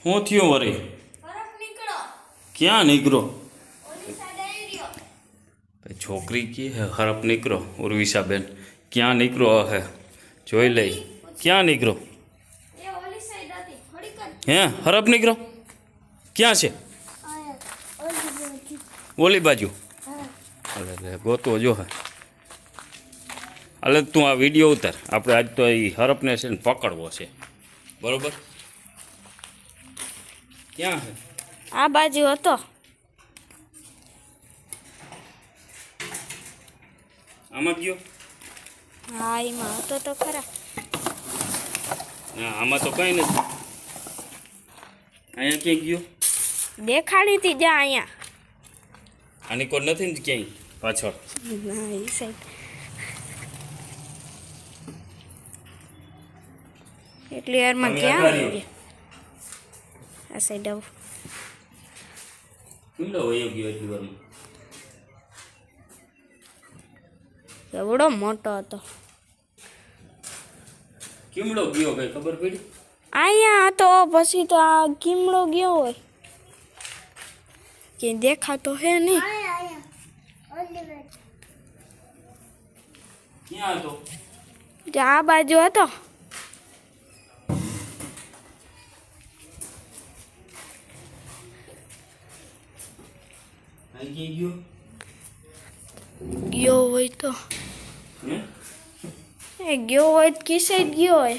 હું થયું વરી ક્યાં નીકળો છોકરી કી હે હરપ નીકળો ઉર્વિશાબેન ક્યાં નીકળો હે જોઈ લઈ ક્યાં નીકળો હે હરપ નીકળો ક્યાં છે ઓલી બાજુ અરે ગોતો જો હે અલગ તું આ વિડીયો ઉતાર આપણે આજ તો એ હરપને છે ને પકડવો છે બરોબર ક્યાં છે આ બાજુ હતો આમાં ગયો હા એમાં હતો તો ખરા ના આમાં તો કઈ નથી અહીંયા ક્યાંય ગયો દેખાડી હતી જા અહીંયા આની કોઈ નથી ને ક્યાંય પાછળ ના એ સાઈડ એટલી વારમાં ક્યાં આવી ગયા આ સાઈડ આવું કેટલો વયો ગયો એટલી વારમાં એવડો મોટો હતો કેમડો ગયો કઈ ખબર પડી અહીંયા હતો પછી તો આ કીમડો ગયો હોય કે દેખાતો હે નહીં ક્યાં હતો આ બાજુ હતો અહીં ક્યાંય ગયો ગયો હોય તો હે એ ગયો હોય તો કી સાઈડ ગયો હોય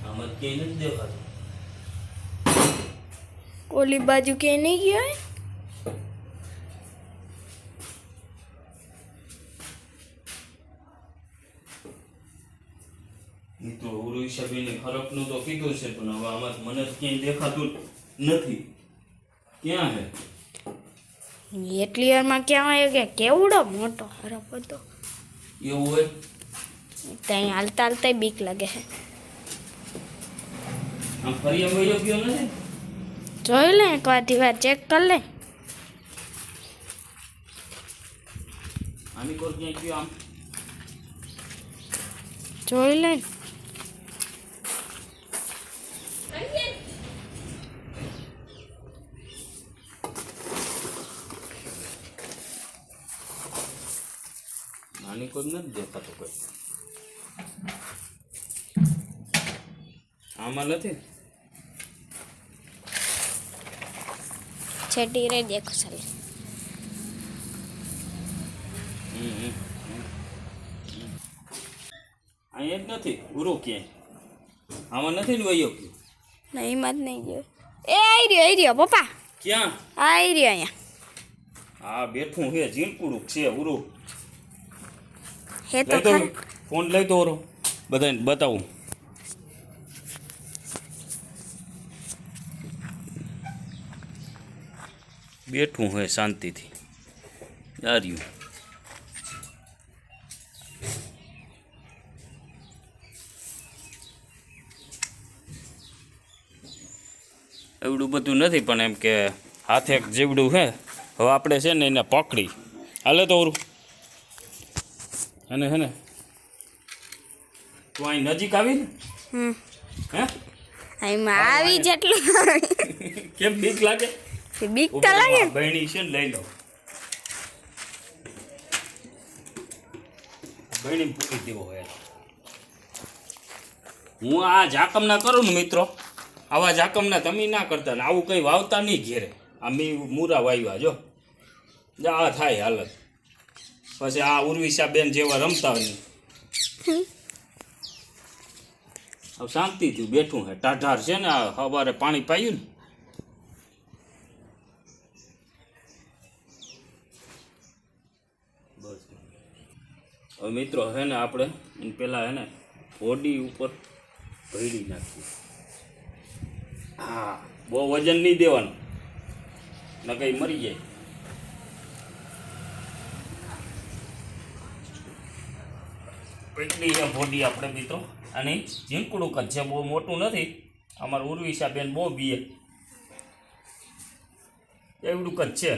આમાં ક્યાંય નથી દેખાતો ઓલી બાજુ ક્યાંય નહીં ગયો હોય એ તો ઉર્વિશાબેને ખરપનું તો કીધું છે પણ હવે આમાં મને ક્યાંય દેખાતું નથી ક્યાં હે એટલી વારમાં ક્યાં આવ્યો કે કેવડો મોટો હરપ હતો એવું હોય ત્યાં હાલતા હાલતા બીક લાગે છે આમ ફરિયા વયો ગયો નથી જોઈ લે એક વાર ચેક કરી લે આની કોર ક્યાંય ગયો આમ જોઈ લે આની કોઈ નથી દેખાતો કોઈ આમાં નથી છેટી રે દેખો ચાલે અહીંયા જ નથી ગુરુ ક્યાંય આમાં નથી ને વયો ગયો ના એમાં જ નહીં ગયો એ આવી રહ્યો પપ્પા ક્યાં આવી રહ્યો અહીંયા હા બેઠું છે ઝીણકુડું છે ઉરુ હે તો લઈ તો ખરા ફોન લઈ તો ઓરો બધાને બતાવું બેઠું હોય શાંતિથી યાર્યું એવડું બધું નથી પણ એમ કે હાથે જેવડું છે હવે આપણે છે ને એને પકડી હાલે તો ઓરું અને હે ને તું અહીં નજીક આવી ને હે એમાં આવી જેટલું કેમ બીક લાગે બીક તો લાગે બહેણી છે ને લઈ લો બહેણી પૂરી દેવો હોય હું આ જાકમ ના કરું ને મિત્રો આવા જાકમના તમે ના કરતા ને આવું કંઈ વાવતા નહીં ઘેરે આ મૂરા વાવ્યા જો આ થાય હાલત પછી આ ઉર્વિશાબેન જેવા રમતા હોય હવે શાંતિથી બેઠું છે ટાઢાર છે ને આ સવારે પાણી પાયું ને બસ હવે મિત્રો હે ને આપણે પેલા હે ને હોડી ઉપર ભરી નાખીએ હા બહુ વજન નહીં દેવાનું ન કઈ મરી જાય એટલી એમ હોડી આપણે મિત્રો અને ઝીણકુડું જ છે બહુ મોટું નથી અમારું ઉર્વિશાબેન બહુ બીએ એવડું જ છે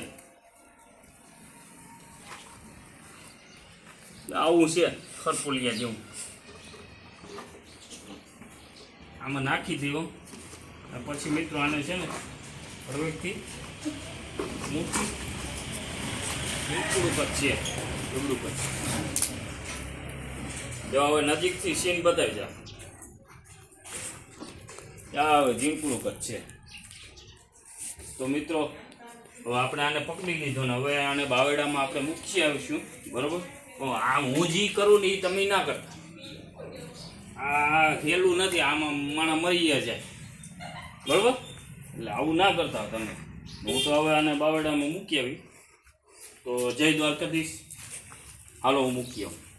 આવું છે ખરપુલિયા જેવું આમાં નાખી દો અને પછી મિત્રો આને છે ને હળવેકથી મૂકી ઝીંકુડું કચ્છ છે ડુંગળું કચ્છ જો હવે નજીકથી સીન બતાવી જા આ હવે ઝીંકુડું કચ્છ છે તો મિત્રો હવે આપણે આને પકડી લીધો ને હવે આને બાવેડામાં આપણે મૂકી આવીશું બરોબર આ હું જે કરું ને એ તમે ના કરતા આ હેલું નથી આમાં માણા મરી જાય બરોબર એટલે આવું ના કરતા તમે હું તો હવે આને બાવેડામાં મૂકી આવી તો જય દ્વારકાધીશ હાલો હું મૂકી આવું